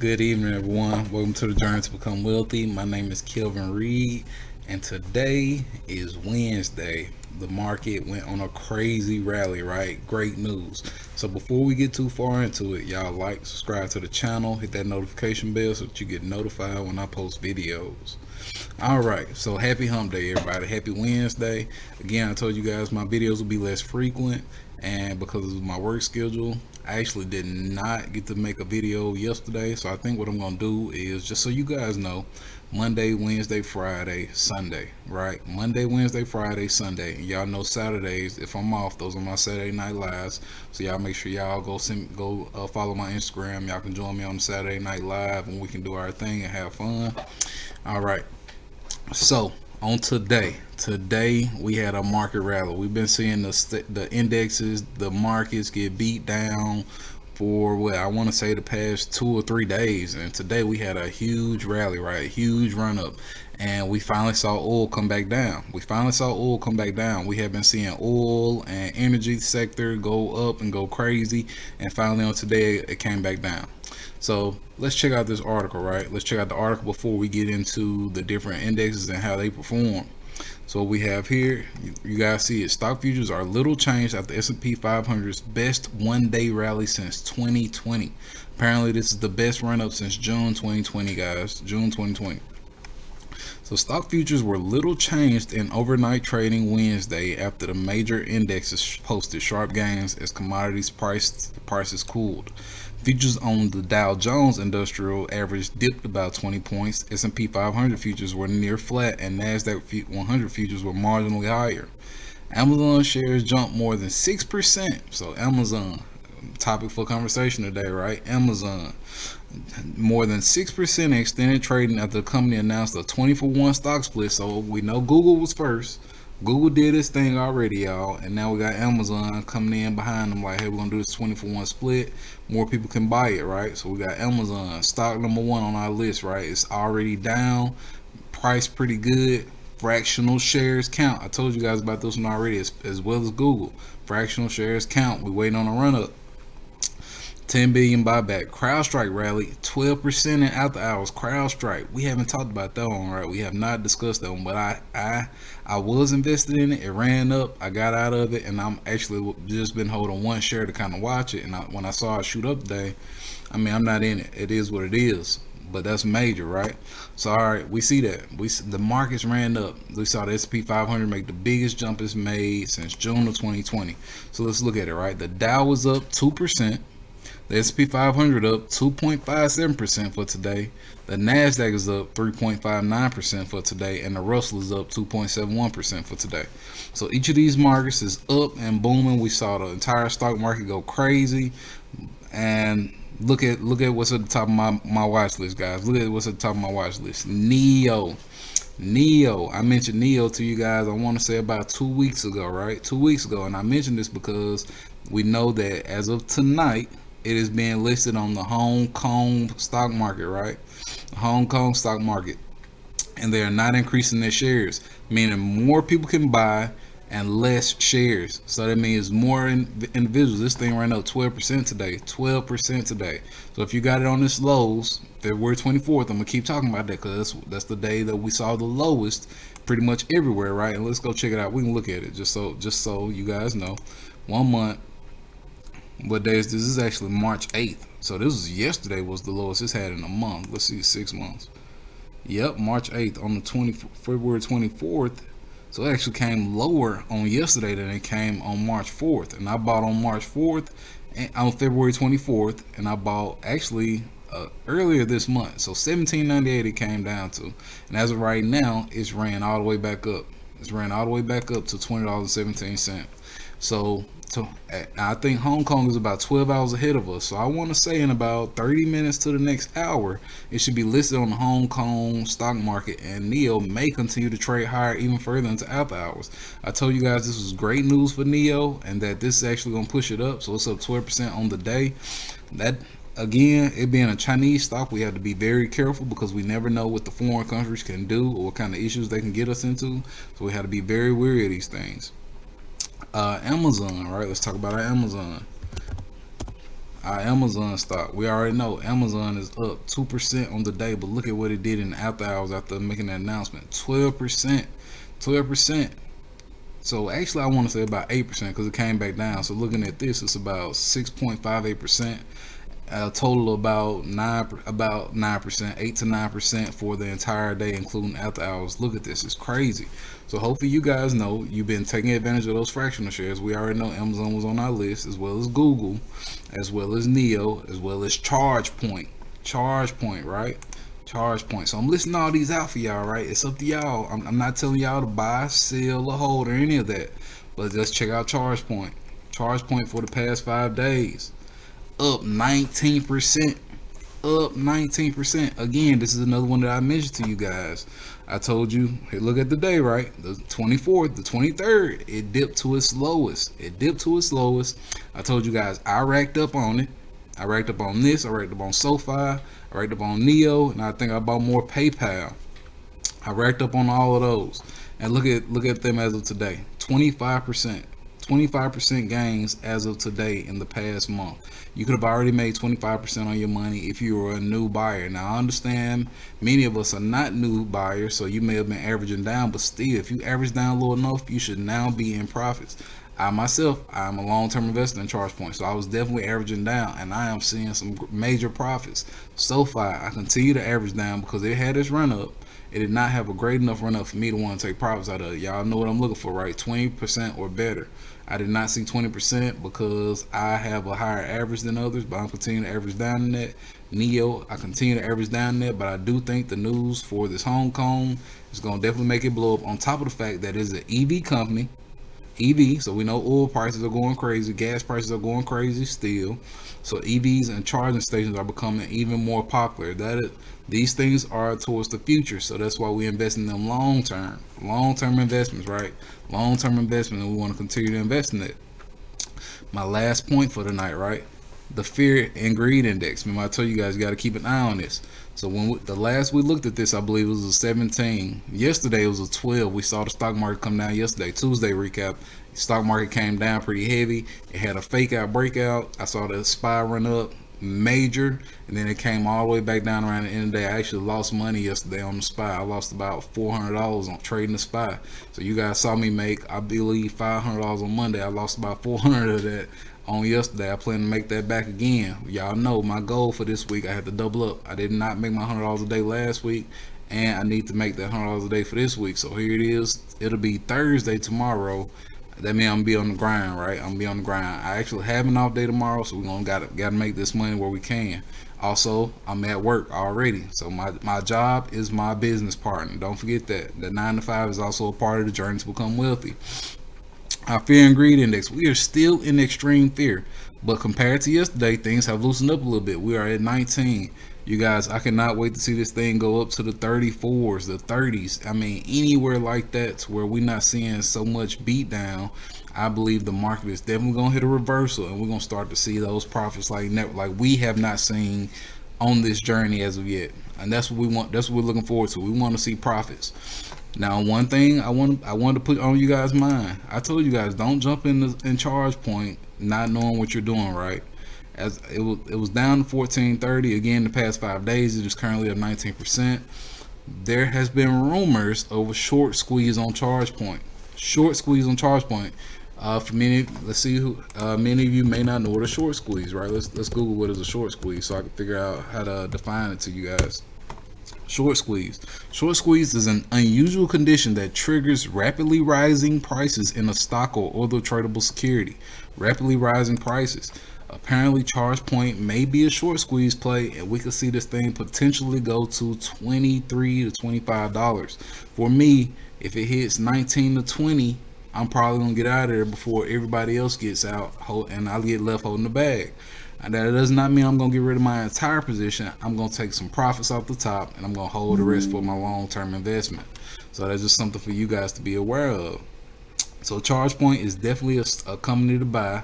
Good evening, everyone. Welcome to the Journey to Become Wealthy. My name is Kelvin Reed, and today is Wednesday. The market went on a crazy rally, right? Great news. So before we get too far into it, y'all like, subscribe to the channel, hit that notification bell so that you get notified when I post videos. All right, so happy hump day, everybody. Happy Wednesday. Again, I told you guys my videos will be less frequent, and because of my work schedule, I actually did not get to make a video yesterday. So I think what I'm gonna do is, just so you guys know, Monday, Wednesday, Friday, Sunday, right? Monday, Wednesday, Friday, Sunday. And y'all know Saturdays, if I'm off, those are my Saturday night lives. So y'all make sure y'all go follow my Instagram. Y'all can join me on Saturday night live, and we can do our thing and have fun. All right. So on today we had a market rally. We've been seeing the indexes, the markets get beat down for what I want to say the past 2 or 3 days, and today we had a huge rally, right? Huge run up, and we finally saw oil come back down. We have been seeing oil and energy sector go up and go crazy, and finally on today it came back down. So let's check out this article, right? Let's check out the article before we get into the different indexes and how they perform. So what we have here, you guys see it. Stock futures are little changed after S&P 500's best one-day rally since 2020. Apparently this is the best run-up since June 2020, guys. June 2020. So stock futures were little changed in overnight trading Wednesday after the major indexes posted sharp gains as commodities prices cooled. Futures on the Dow Jones Industrial Average dipped about 20 points. S&P 500 futures were near flat, and NASDAQ 100 futures were marginally higher. Amazon shares jumped more than 6%. So Amazon, topic for conversation today, right? Amazon, more than 6% extended trading after the company announced a 20-for-1 stock split. So we know Google was first. Google did this thing already, y'all, and now we got Amazon coming in behind them like, hey, we're gonna do this 20-for-1 split. More people can buy it, right? So we got Amazon, stock number 1 on our list, right? It's already down, price pretty good. Fractional shares count. I told you guys about this one already, as well as Google. Fractional shares count. We're waiting on a run up. 10 billion buyback. CrowdStrike rally 12% in after hours. CrowdStrike, we haven't talked about that one, right? We have not discussed that one, but I was invested in it. It ran up, I got out of it, and I'm actually just been holding one share to kind of watch it. And when I saw it shoot up today, I mean, I'm not in it. It is what it is, but that's major, right? So all right, we see that the markets ran up. We saw the S&P 500 make the biggest jump it's made since June of 2020. So let's look at it, right? The Dow was up 2%. The S&P 500 up 2.57% for today. The NASDAQ is up 3.59% for today, and the Russell is up 2.71% for today. So each of these markets is up and booming. We saw the entire stock market go crazy, and look at what's at the top of my watch list, guys. Look at what's at the top of my watch list. NEO. I mentioned NEO to you guys, I want to say about 2 weeks ago, right? 2 weeks ago, and I mentioned this because we know that as of tonight, it is being listed on the Hong Kong stock market, right? Hong Kong stock market. And they are not increasing their shares, meaning more people can buy and less shares. So that means more individuals. This thing ran up 12% today. 12% today. So if you got it on this lows, February 24th, I'm gonna keep talking about that because that's the day that we saw the lowest pretty much everywhere, right? And let's go check it out. We can look at it just so you guys know. 1 month. What day is this? This is actually March 8th. So this was yesterday was the lowest it's had in a month. Let's see, 6 months. Yep, March 8th on the February 24th. So it actually came lower on yesterday than it came on March 4th. And I bought on March 4th and on February 24th, and I bought actually earlier this month. So $17.98 it came down to. And as of right now, it's ran all the way back up. It's ran all the way back up to $20.17. So I think Hong Kong is about 12 hours ahead of us. So I want to say in about 30 minutes to the next hour, it should be listed on the Hong Kong stock market, and NEO may continue to trade higher even further into after hours. I told you guys this was great news for NEO and that this is actually going to push it up. So it's up 12% on the day. That, again, it being a Chinese stock, we have to be very careful because we never know what the foreign countries can do or what kind of issues they can get us into. So we have to be very wary of these things. Amazon, right? Let's talk about our Amazon. Our Amazon stock. We already know Amazon is up 2% on the day, but look at what it did in the after hours after making that announcement. 12%. 12%. So actually, I want to say about 8% because it came back down. So looking at this, it's about 6.58%. A total about 9%, 8 to 9% for the entire day, including after hours. Look at this, it's crazy. So hopefully you guys know you've been taking advantage of those fractional shares. We already know Amazon was on our list, as well as Google, as well as Neo, as well as ChargePoint, right? ChargePoint. So I'm listing all these out for y'all, right? It's up to y'all. I'm not telling y'all to buy, sell, or hold, or any of that, but just check out ChargePoint. ChargePoint for the past 5 days, up 19%. Up 19%. Again, this is another one that I mentioned to you guys. I told you, hey, look at the day, right? The 24th, the 23rd, it dipped to its lowest. I told you guys, I racked up on it. I racked up on this. I racked up on SoFi. I racked up on Neo, and I think I bought more PayPal. I racked up on all of those. And look at them as of today. 25%. 25% gains as of today in the past month. You could have already made 25% on your money if you were a new buyer. Now I understand many of us are not new buyers, so you may have been averaging down, but still, if you average down low enough, you should now be in profits. I myself, I'm a long-term investor in ChargePoint, so I was definitely averaging down, and I am seeing some major profits. SoFi, I continue to average down because it had its run up. It did not have a great enough run up for me to want to take profits out of it. Y'all know what I'm looking for, right? 20% or better. I did not see 20% because I have a higher average than others, but I'm continuing to average down in that. Neo, I continue to average down in that, but I do think the news for this Hong Kong is going to definitely make it blow up, on top of the fact that it's an EV company. EV, so we know oil prices are going crazy, gas prices are going crazy still. So EVs and charging stations are becoming even more popular. These things are towards the future, so that's why we invest in them long term investments, right? Long-term investment, and we want to continue to invest in it. My last point for tonight, right? The fear and greed index. Remember, I told you guys got to keep an eye on this. So when the last we looked at this, I believe it was a 17. Yesterday it was a 12. We saw the stock market come down yesterday. Tuesday recap, stock market came down pretty heavy. It had a fake out breakout. I saw the SPY run up major, and then it came all the way back down around the end of the day. I actually lost money yesterday on the SPY. I lost about $400 on trading the SPY. So you guys saw me make, I believe, $500 on Monday. I lost about 400 of that on yesterday. I plan to make that back again. Y'all know my goal for this week, I had to double up. I did not make my $100 a day last week, and I need to make that $100 a day for this week. So here it is. It'll be Thursday tomorrow. That means I'm gonna be on the grind, right? I'm gonna be on the grind. I actually have an off day tomorrow, so we're gonna gotta make this money where we can. Also, I'm at work already, so my job is my business partner. Don't forget that. The 9 to 5 is also a part of the journey to become wealthy. Our fear and greed index, we are still in extreme fear, but compared to yesterday, things have loosened up a little bit. We are at 19. You guys, I cannot wait to see this thing go up to the 34s, the 30s. I mean, anywhere like that to where we're not seeing so much beat down. I believe the market is definitely going to hit a reversal, and we're going to start to see those profits like we have not seen on this journey as of yet. And that's what we want. That's what we're looking forward to. We want to see profits. Now, one thing I want to put on you guys' mind. I told you guys, don't jump in ChargePoint not knowing what you're doing, right? As it was down to 1430 again the past 5 days. It is currently at 19%. There has been rumors of a short squeeze on ChargePoint. For many, let's see who. Many of you may not know what a short squeeze, right? Let's Google what is a short squeeze so I can figure out how to define it to you guys. Short squeeze. Short squeeze is an unusual condition that triggers rapidly rising prices in a stock or other tradable security. Rapidly rising prices. Apparently, ChargePoint may be a short squeeze play, and we could see this thing potentially go to $23 to $25. For me, if it hits 19 to 20, I'm probably gonna get out of there before everybody else gets out, and I'll get left holding the bag. And that does not mean I'm gonna get rid of my entire position. I'm gonna take some profits off the top, and I'm gonna hold the rest for my long-term investment. So that's just something for you guys to be aware of. So ChargePoint is definitely a company to buy,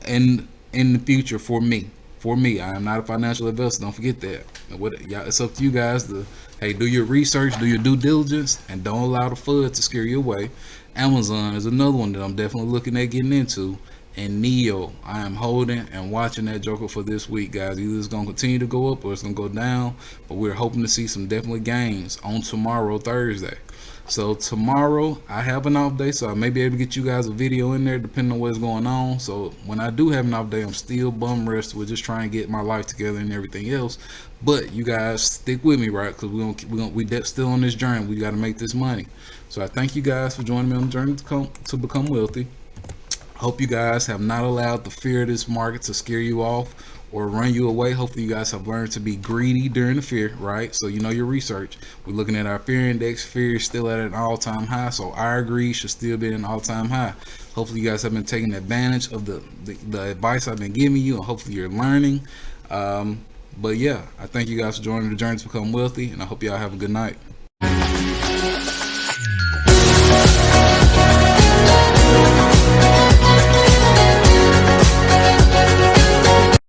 and in the future for me. I am not a financial investor. Don't forget that. It's up to you guys to, hey, do your research, do your due diligence, and don't allow the FUD to scare you away. Amazon is another one that I'm definitely looking at getting into. and Neo. I am holding and watching that joker for this week, guys. Either it's gonna continue to go up or it's gonna go down, but we're hoping to see some definitely gains on tomorrow, Thursday. So tomorrow I have an off day, so I may be able to get you guys a video in there depending on what's going on. So when I do have an off day, I'm still bum rested. We're just trying to get my life together and everything else. But you guys stick with me, right? Because we still on this journey. We got to make this money. So I thank you guys for joining me on the journey to become wealthy. Hope you guys have not allowed the fear of this market to scare you off or run you away. Hopefully you guys have learned to be greedy during the fear, right? So you know your research. We're looking at our fear index. Fear is still at an all-time high, so our greed should still be at an all-time high. Hopefully you guys have been taking advantage of the advice I've been giving you, and hopefully you're learning. But yeah, I thank you guys for joining the journey to become wealthy, and I hope y'all have a good night.